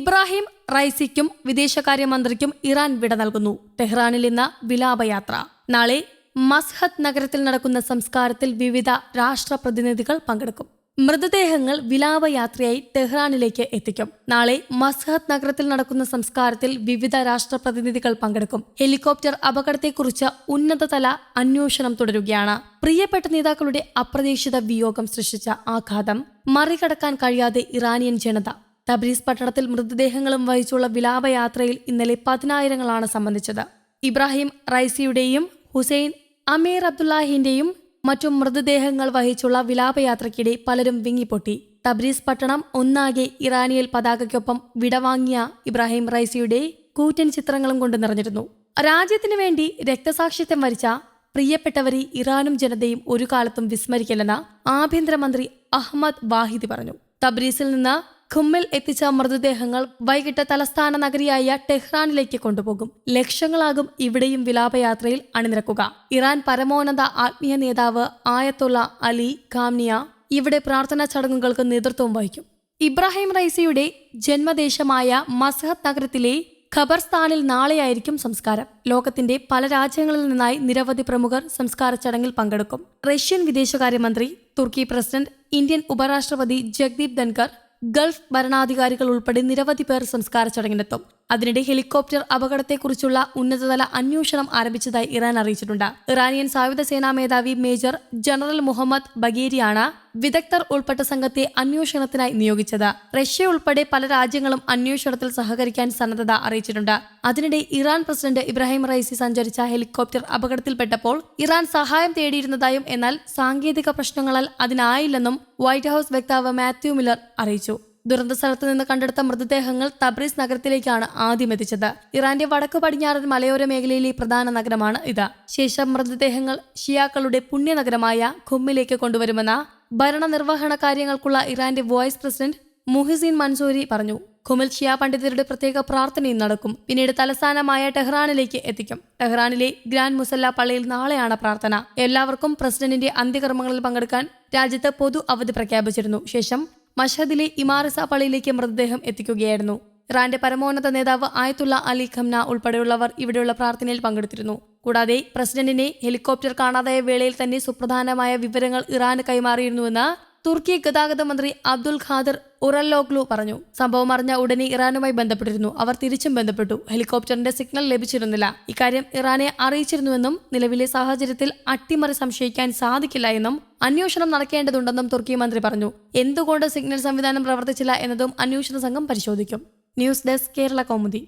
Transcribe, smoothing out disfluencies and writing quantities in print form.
Ibrahim റൈസിക്കും വിദേശകാര്യമന്ത്രിക്കും Iran വിട നൽകുന്നു. ടെഹ്റാനിൽ ഇന്ന് വിലാപയാത്ര. നാളെ മസ്ഹത്ത് നഗരത്തിൽ നടക്കുന്ന സംസ്കാരത്തിൽ വിവിധ രാഷ്ട്രപ്രതിനിധികൾ പങ്കെടുക്കും. മൃതദേഹങ്ങൾ വിലാപയാത്രയായി ടെഹ്റാനിലേക്ക് എത്തിക്കും. നാളെ മസ്ഹത്ത് നഗരത്തിൽ നടക്കുന്ന സംസ്കാരത്തിൽ വിവിധ രാഷ്ട്രപ്രതിനിധികൾ പങ്കെടുക്കും. ഹെലികോപ്റ്റർ അപകടത്തെക്കുറിച്ച് ഉന്നതതല അന്വേഷണം തുടരുകയാണ്. പ്രിയപ്പെട്ട നേതാക്കളുടെ അപ്രതീക്ഷിത വിയോഗം സൃഷ്ടിച്ച ആഘാതം മറികടക്കാൻ കഴിയാതെ ഇറാനിയൻ ജനത. തബ്രീസ് പട്ടണത്തിൽ മൃതദേഹങ്ങളും വഹിച്ചുള്ള വിലാപയാത്രയിൽ ഇന്നലെ 10,000-ങ്ങളാണ് സംബന്ധിച്ചത്. ഇബ്രാഹിം റൈസിയുടെയും ഹുസൈൻ അമീർ അബ്ദുല്ലാഹിന്റെയും മറ്റും മൃതദേഹങ്ങൾ വഹിച്ചുള്ള വിലാപയാത്രയ്ക്കിടെ പലരും വിങ്ങിപ്പൊട്ടി. തബ്രീസ് പട്ടണം ഒന്നാകെ ഇറാനിയൽ പതാകയ്ക്കൊപ്പം വിടവാങ്ങിയ ഇബ്രാഹിം റൈസിയുടെ കൂറ്റൻ ചിത്രങ്ങളും കൊണ്ട് നിറഞ്ഞിരുന്നു. രാജ്യത്തിനു വേണ്ടി രക്തസാക്ഷിത്വം വരിച്ച പ്രിയപ്പെട്ടവരെ ഇറാനും ജനതയും ഒരു കാലത്തും വിസ്മരിക്കില്ലെന്ന് ആഭ്യന്തരമന്ത്രി അഹമ്മദ് വാഹിദി പറഞ്ഞു. തബ്രീസിൽ നിന്ന് ഖുമ്മിൽ എത്തിച്ച മൃതദേഹങ്ങൾ വൈകിട്ട് തലസ്ഥാന നഗരിയായ ടെഹ്റാനിലേക്ക് കൊണ്ടുപോകും. ലക്ഷങ്ങളാകും ഇവിടെയും വിലാപയാത്രയിൽ അണിനിരക്കുക. ഇറാൻ പരമോന്നത ആത്മീയ നേതാവ് ആയത്തുള്ള അലി ഖാംനിയ ഇവിടെ പ്രാർത്ഥനാ ചടങ്ങുകൾക്ക് നേതൃത്വം വഹിക്കും. ഇബ്രാഹിം റൈസിയുടെ ജന്മദേശമായ മസ്ഹത്ത് നഗരത്തിലെ ഖബർസ്ഥാനിൽ നാളെയായിരിക്കും സംസ്കാരം. ലോകത്തിന്റെ പല രാജ്യങ്ങളിൽ നിന്നായി നിരവധി പ്രമുഖർ സംസ്കാര ചടങ്ങിൽ പങ്കെടുക്കും. റഷ്യൻ വിദേശകാര്യമന്ത്രി, തുർക്കി പ്രസിഡന്റ്, ഇന്ത്യൻ ഉപരാഷ്ട്രപതി ജഗ്ദീപ് ധൻകർ, ഗൾഫ് ഭരണാധികാരികൾ ഉൾപ്പെടെ നിരവധി പേർ സംസ്കാര ചടങ്ങിനെത്തും. അതിനിടെ ഹെലികോപ്റ്റർ അപകടത്തെക്കുറിച്ചുള്ള ഉന്നതതല അന്വേഷണം ആരംഭിച്ചതായി ഇറാൻ അറിയിച്ചിട്ടുണ്ട്. ഇറാനിയൻ സായുധ സേനാ മേധാവി മേജർ ജനറൽ മുഹമ്മദ് ബഗേരിയാണ് വിദഗ്ധർ ഉൾപ്പെട്ട സംഘത്തെ അന്വേഷണത്തിനായി നിയോഗിച്ചത്. റഷ്യ ഉൾപ്പെടെ പല രാജ്യങ്ങളും അന്വേഷണത്തിൽ സഹകരിക്കാൻ സന്നദ്ധത അറിയിച്ചിട്ടുണ്ട്. അതിനിടെ ഇറാൻ പ്രസിഡന്റ് ഇബ്രാഹിം റൈസി സഞ്ചരിച്ച ഹെലികോപ്റ്റർ അപകടത്തിൽപ്പെട്ടപ്പോൾ ഇറാൻ സഹായം തേടിയിരുന്നതായും എന്നാൽ സാങ്കേതിക പ്രശ്നങ്ങളാൽ അതിനായില്ലെന്നും വൈറ്റ് ഹൌസ് വക്താവ് മാത്യു മില്ലർ അറിയിച്ചു. ദുരന്ത സ്ഥലത്ത് നിന്ന് കണ്ടെടുത്ത മൃതദേഹങ്ങൾ തബ്രീസ് നഗരത്തിലേക്കാണ് ആദ്യം എത്തിച്ചത്. ഇറാന്റെ വടക്കു പടിഞ്ഞാറൻ മലയോര മേഖലയിലെ പ്രധാന നഗരമാണ് ഇത്. ശേഷം മൃതദേഹങ്ങൾ ഷിയാക്കളുടെ പുണ്യനഗരമായ ഖുമ്മിലേക്ക് കൊണ്ടുവരുമെന്ന് ഭരണനിർവഹണ കാര്യങ്ങൾക്കുള്ള ഇറാന്റെ വൈസ് പ്രസിഡന്റ് മുഹിസീൻ മൻസൂരി പറഞ്ഞു. ഖുമിൽ ഷിയ പണ്ഡിതരുടെ പ്രത്യേക പ്രാർത്ഥനയും നടക്കും. പിന്നീട് തലസ്ഥാനമായ ടെഹ്റാനിലേക്ക് എത്തിക്കും. ടെഹ്റാനിലെ ഗ്രാൻഡ് മുസല്ല പള്ളിയിൽ നാളെയാണ് പ്രാർത്ഥന. എല്ലാവർക്കും പ്രസിഡന്റിന്റെ അന്ത്യകർമ്മങ്ങളിൽ പങ്കെടുക്കാൻ രാജ്യത്ത് പൊതു അവധി പ്രഖ്യാപിച്ചിരുന്നു. ശേഷം മഷഹദിലെ ഇമാറിസ പള്ളിയിലേക്ക് മൃതദേഹം എത്തിക്കുകയായിരുന്നു. ഇറാന്റെ പരമോന്നത നേതാവ് ആയത്തുള്ള അലി ഖംന ഉൾപ്പെടെയുള്ളവർ ഇവിടെയുള്ള പ്രാർത്ഥനയിൽ പങ്കെടുത്തിരുന്നു. കൂടാതെ പ്രസിഡന്റിനെ ഹെലികോപ്റ്റർ കാണാതായ വേളയിൽ തന്നെ സുപ്രധാനമായ വിവരങ്ങൾ ഇറാന് കൈമാറിയിരുന്നുവെന്ന് തുർക്കി ഗതാഗത മന്ത്രി അബ്ദുൽ ഖാദിർ ഉറല്ലോഗ്ലു പറഞ്ഞു. സംഭവം അറിഞ്ഞ ഉടനെ ഇറാനുമായി ബന്ധപ്പെട്ടിരുന്നു. അവർ തിരിച്ചും ബന്ധപ്പെട്ടു. ഹെലികോപ്റ്ററിന്റെ സിഗ്നൽ ലഭിച്ചിരുന്നില്ല. ഇക്കാര്യം ഇറാനെ അറിയിച്ചിരുന്നുവെന്നും നിലവിലെ സാഹചര്യത്തിൽ അട്ടിമറി സംശയിക്കാൻ സാധിക്കില്ല എന്നും അന്വേഷണം നടക്കേണ്ടതുണ്ടെന്നും തുർക്കി മന്ത്രി പറഞ്ഞു. എന്തുകൊണ്ട് സിഗ്നൽ സംവിധാനം പ്രവർത്തിച്ചില്ല എന്നതും അന്വേഷണ സംഘം പരിശോധിക്കും. News desk, Kerala Kaumudi.